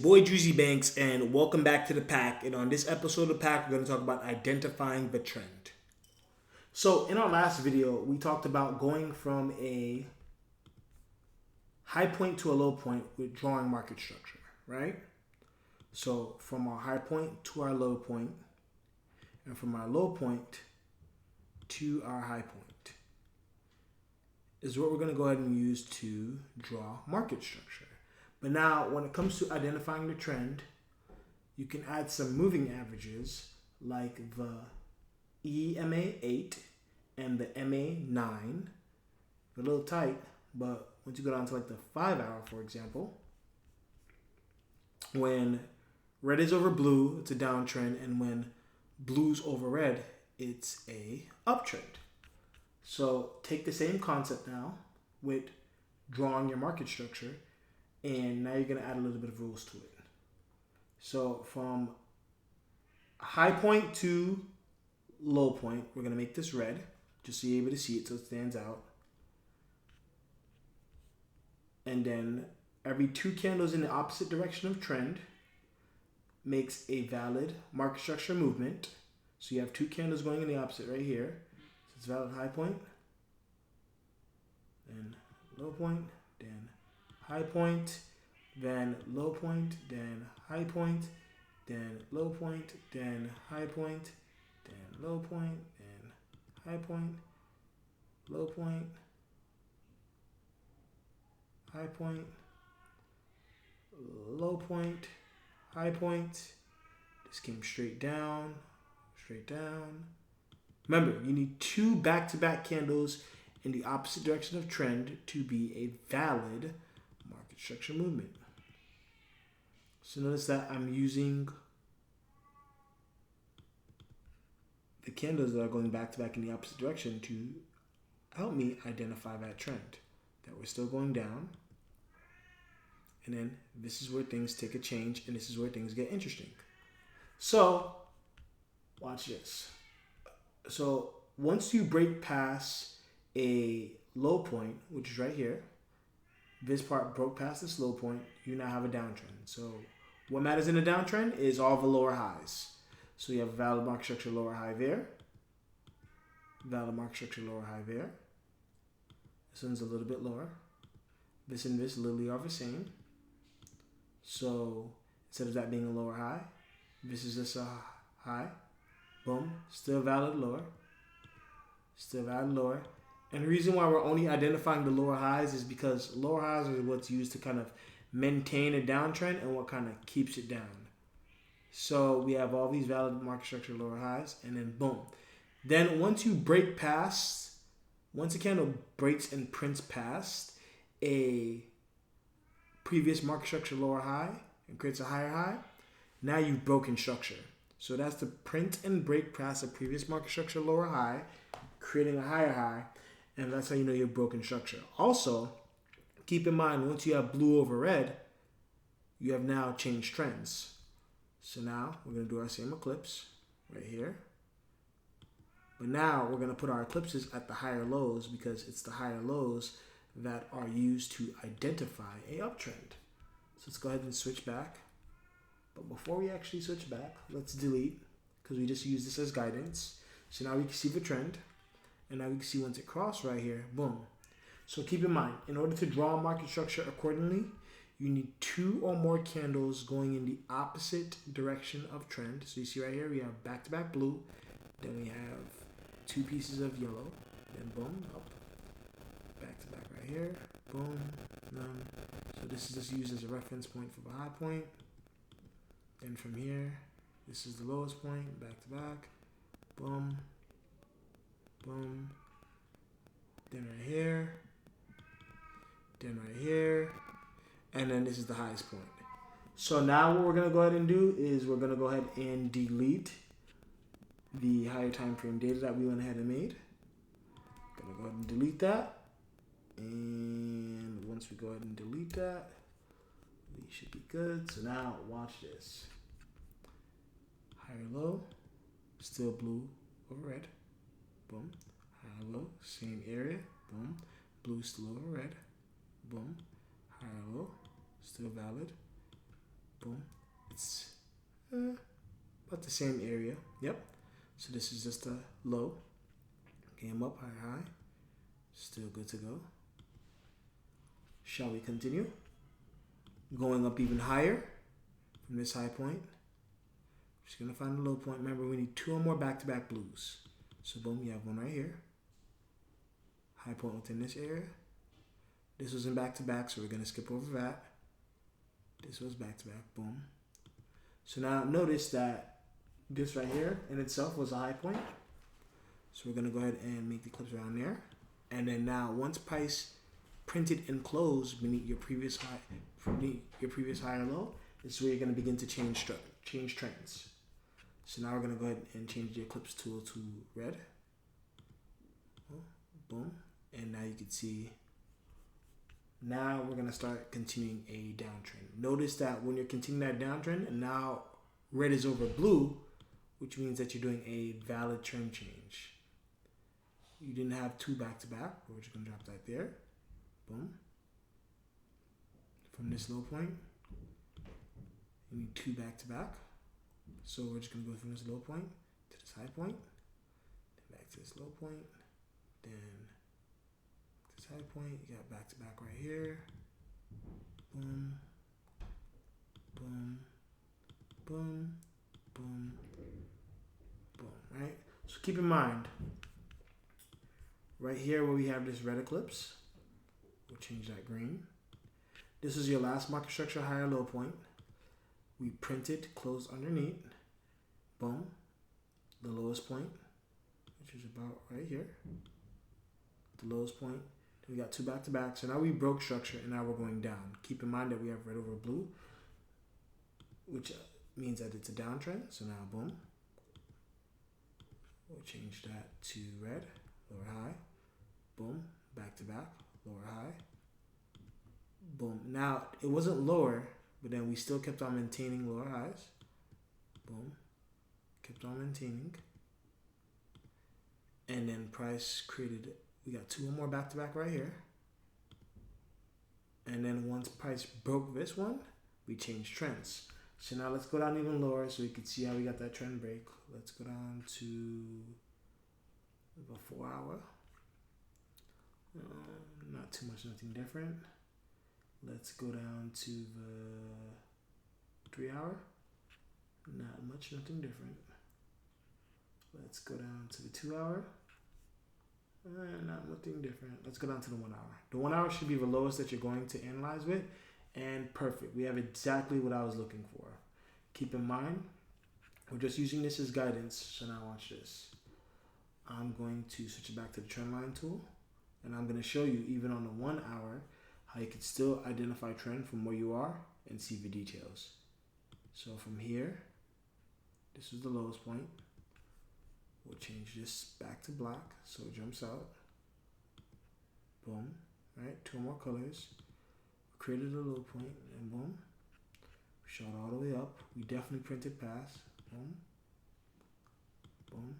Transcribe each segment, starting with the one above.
Boy Juicy Banks, and welcome back to the pack. And on this episode of the pack, we're going to talk about identifying the trend. So, in our last video, we talked about going from a high point to a low point with drawing market structure, right? So, from our high point to our low point, and from our low point to our high point, is what we're going to go ahead and use to draw market structure. But now, when it comes to identifying the trend, you can add some moving averages like the EMA8 and the MA9. They're a little tight, but once you go down to like the 5 hour, for example, when red is over blue, it's a downtrend, and when blue's over red, it's a uptrend. So take the same concept now with drawing your market structure, and now you're going to add a little bit of rules to it. So from high point to low point, we're going to make this red, just so you're able to see it so it stands out. And then every two candles in the opposite direction of trend makes a valid market structure movement. So you have two candles going in the opposite right here. So it's valid high point, then low point, then high point, then low point, then high point, then low point, then high point, then low point, then high point, low point, high point, low point, high point. This came straight down, straight down. Remember, you need two back-to-back candles in the opposite direction of trend to be a valid market structure movement. So notice that I'm using the candles that are going back to back in the opposite direction to help me identify that trend, that we're still going down. And then this is where things take a change, and this is where things get interesting. So watch this. So once you break past a low point, which is right here, this part broke past this low point, you now have a downtrend. So what matters in a downtrend is all the lower highs. So you have a valid market structure lower high there, valid market structure lower high there. This one's a little bit lower. This and this literally are the same. So instead of that being a lower high, this is just a high. Boom. Still valid lower. Still valid lower. And the reason why we're only identifying the lower highs is because lower highs are what's used to kind of maintain a downtrend and what kind of keeps it down. So we have all these valid market structure lower highs, and then boom. Then once a candle breaks and prints past a previous market structure lower high and creates a higher high, now you've broken structure. So that's the print and break past a previous market structure lower high, creating a higher high, and that's how you know you've broken structure. Also, keep in mind, once you have blue over red, you have now changed trends. So now we're going to do our same eclipse right here. But now we're going to put our eclipses at the higher lows because it's the higher lows that are used to identify a uptrend. So let's go ahead and switch back. But before we actually switch back, let's delete because we just use this as guidance. So now we can see the trend. And now we can see once it crossed right here, boom. So keep in mind, in order to draw a market structure accordingly, you need two or more candles going in the opposite direction of trend. So you see right here, we have back-to-back blue. Then we have two pieces of yellow. Then boom, up. Back-to-back right here. Boom, boom. So this is just used as a reference point for the high point. Then from here, this is the lowest point, back-to-back. Boom. Boom. Then right here. Then right here. And then this is the highest point. So now what we're going to go ahead and do is we're going to go ahead and delete the higher time frame data that we went ahead and made. Going to go ahead and delete that. And once we go ahead and delete that, we should be good. So now watch this. Higher low, still blue over red. Boom. Higher low, same area. Boom. Blue still over red. Boom. Higher low, still valid. boom. It's about the same area. Yep. So this is just a low. Came up, high, high. Still good to go. Shall we continue? Going up even higher from this high point. Just gonna find a low point. Remember, we need 2 or more back-to-back blues. So boom, you have one right here. High point within this area. This was in back-to-back, so we're gonna skip over that. This was back-to-back, boom. So now notice that this right here in itself was a high point. So we're gonna go ahead and make the clips around there. And then now once price printed and closed beneath your previous high, or low, this is where you're gonna begin to change trends. So now we're gonna go ahead and change the eclipse tool to red. Boom. And now you can see, now we're gonna start continuing a downtrend. Notice that when you're continuing that downtrend, and now red is over blue, which means that you're doing a valid trend change. You didn't have 2 back-to-back. We're just gonna drop that there. Boom. From this low point, you need 2 back-to-back. So we're just gonna go from this low point to this high point, then back to this low point, then this high point. You got back-to-back right here. Boom, boom, boom, boom, boom. Right. So keep in mind, right here where we have this red eclipse, we'll change that green. This is your last market structure higher low point. We printed, closed underneath. Boom. The lowest point, which is about right here. The lowest point. Then we got 2 back-to-back. So now we broke structure and now we're going down. Keep in mind that we have red over blue, which means that it's a downtrend. So now boom. We'll change that to red, lower high. Boom. Back-to-back, lower high. Boom. Now it wasn't lower, but then we still kept on maintaining lower highs. Boom. Kept on maintaining. And then price created, we got 2 more back-to-back right here. And then once price broke this one, we changed trends. So now let's go down even lower so we can see how we got that trend break. Let's go down to the 4 hour. Not too much, nothing different. Let's go down to the 3 hour. Not much, nothing different. Let's go down to the 2 hour. Not nothing different. Let's go down to the 1 hour. The 1 hour should be the lowest that you're going to analyze with. And perfect. We have exactly what I was looking for. Keep in mind, we're just using this as guidance. So now watch this. I'm going to switch it back to the trend line tool. And I'm going to show you, even on the 1 hour, how you can still identify trend from where you are and see the details. So from here, this is the lowest point. We'll change this back to black so it jumps out. Boom. Right, 2 more colors. Created a low point and boom. Shot all the way up. We definitely printed past. Boom. Boom.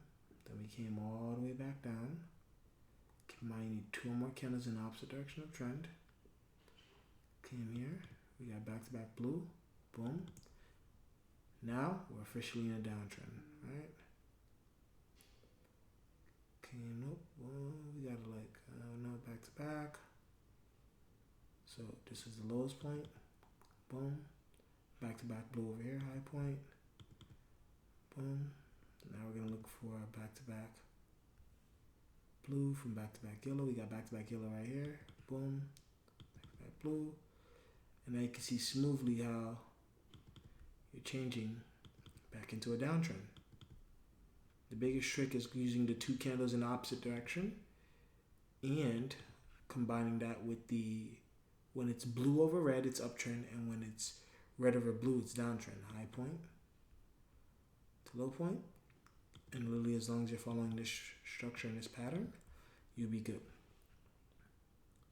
Then we came all the way back down. Keep in mind you need 2 more candles in the opposite direction of trend. Came here. We got back-to-back blue. Boom. Now we're officially in a downtrend. Right? Came up. Well, we got like no back-to-back. So this is the lowest point. Boom. Back-to-back blue over here, high point. Boom. Now we're gonna look for a back-to-back blue from back-to-back yellow. We got back-to-back yellow right here. Boom. Back-to-back blue. And now you can see smoothly how you're changing back into a downtrend. The biggest trick is using the 2 candles in the opposite direction and combining that with the, when it's blue over red, it's uptrend, and when it's red over blue, it's downtrend. High point to low point. And literally, as long as you're following this structure and this pattern, you'll be good.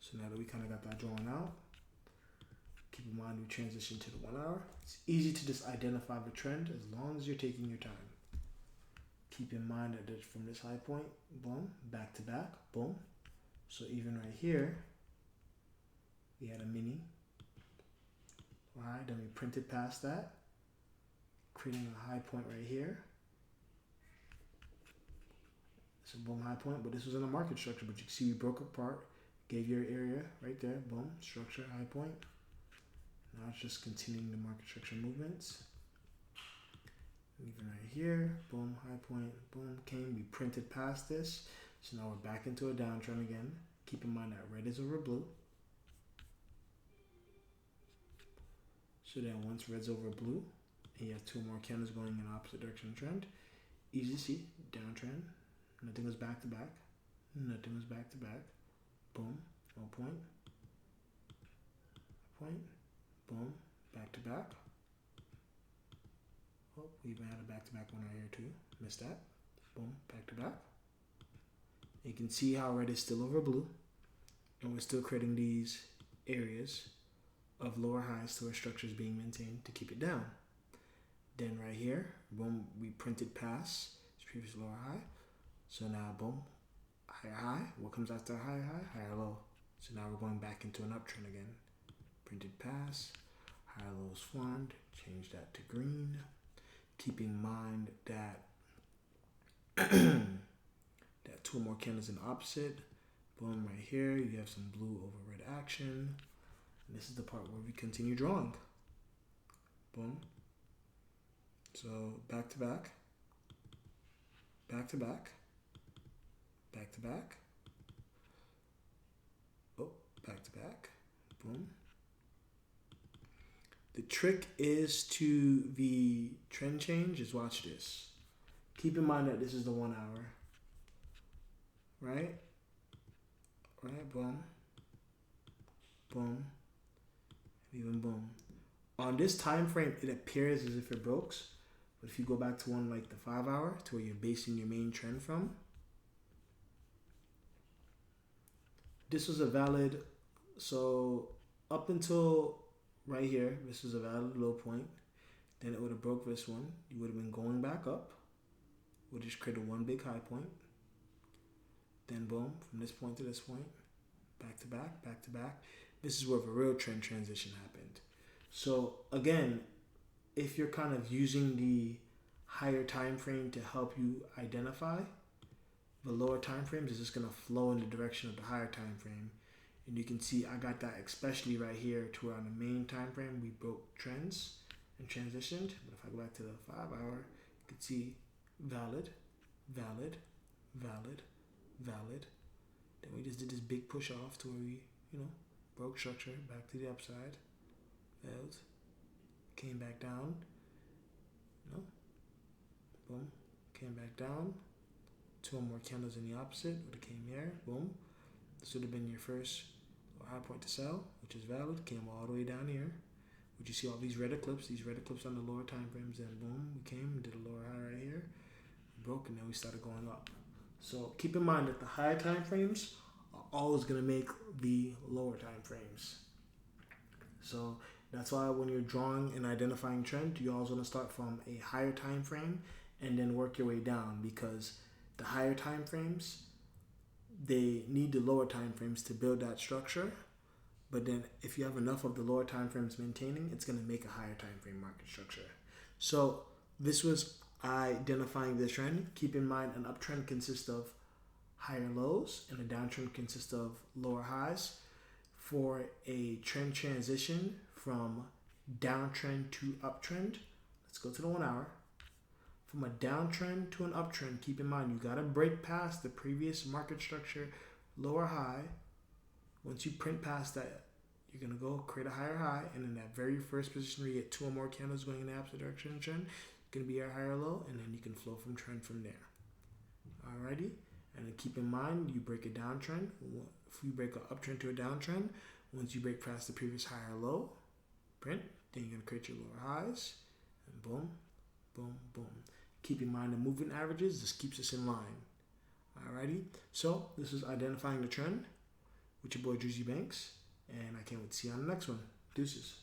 So now that we kind of got that drawn out, keep in mind we transition to the 1 hour. It's easy to just identify the trend as long as you're taking your time. Keep in mind that from this high point, boom, back to back, boom. So even right here, we had a mini Alright, then we printed past that, creating a high point right here. It's a boom high point, but this was in a market structure, but you can see we broke apart, gave your area right there, boom, structure, high point. Now it's just continuing the market structure movements. Even right here, boom, high point, boom, came, we printed past this. So now we're back into a downtrend again. Keep in mind that red is over blue. So then once red's over blue, and you have two more candles going in opposite direction trend, easy to see, downtrend, nothing was back to back, nothing was back to back, boom, no point, boom, back to back. Oh, we even had a back to back one right here too, missed that, boom, back to back. You can see how red is still over blue, and we're still creating these areas of lower highs to where structure is being maintained to keep it down. Then right here, boom, we printed past its previous lower high. So now, boom, higher high. What comes after higher high? Higher low. So now we're going back into an uptrend again. Printed past, higher lows formed. Change that to green. Keep in mind that that two more candles in opposite. Boom, right here, you have some blue over red action. And this is the part where we continue drawing. Boom. So back to back, back to back, back to back. Oh, back to back. Boom. The trick is to the trend change is watch this. Keep in mind that this is the 1 hour. Right? Right, boom. Boom. Even boom. On this time frame, it appears as if it broke. But if you go back to one like the 5 hour, to where you're basing your main trend from, this was a valid, so up until right here, this was a valid low point. Then it would have broke this one. You would have been going back up. Would just created one big high point. Then boom, from this point to this point, back to back, back to back. This is where the real trend transition happened. So again, if you're kind of using the higher time frame to help you identify, the lower time frames is just going to flow in the direction of the higher time frame. And you can see I got that especially right here to where on the main time frame we broke trends and transitioned. But if I go back to the 5 hour, you can see valid, valid, valid, valid. Then we just did this big push off to where we, broke structure back to the upside, failed, came back down, boom, came back down, two more candles in the opposite, would have came here, boom. This would have been your first high point to sell, which is valid, came all the way down here. Would you see all these red eclipses on the lower time frames, and boom, we came and did a lower high right here, broke, and then we started going up. So keep in mind that the higher time frames are always going to make the lower time frames. So that's why when you're drawing and identifying trend, you always want to start from a higher time frame and then work your way down, because the higher time frames, they need the lower time frames to build that structure. But then if you have enough of the lower time frames maintaining, it's going to make a higher time frame market structure. So this was identifying this trend. Keep in mind an uptrend consists of higher lows and a downtrend consists of lower highs. For a trend transition from downtrend to uptrend, let's go to the 1 hour. From a downtrend to an uptrend, keep in mind you got to break past the previous market structure lower high. Once you print past that, you're going to go create a higher high, and in that very first position where you get two or more candles going in the opposite direction trend, it's going to be a higher low, and then you can flow from trend from there. Alrighty, and then keep in mind you break a downtrend. If you break an uptrend to a downtrend, once you break past the previous higher low, print, then you're going to create your lower highs, and boom, boom, boom. Keep in mind the moving averages, this keeps us in line. Alrighty, so this is identifying the trend with your boy Drizzy Banks, and I can't wait to see you on the next one. Deuces.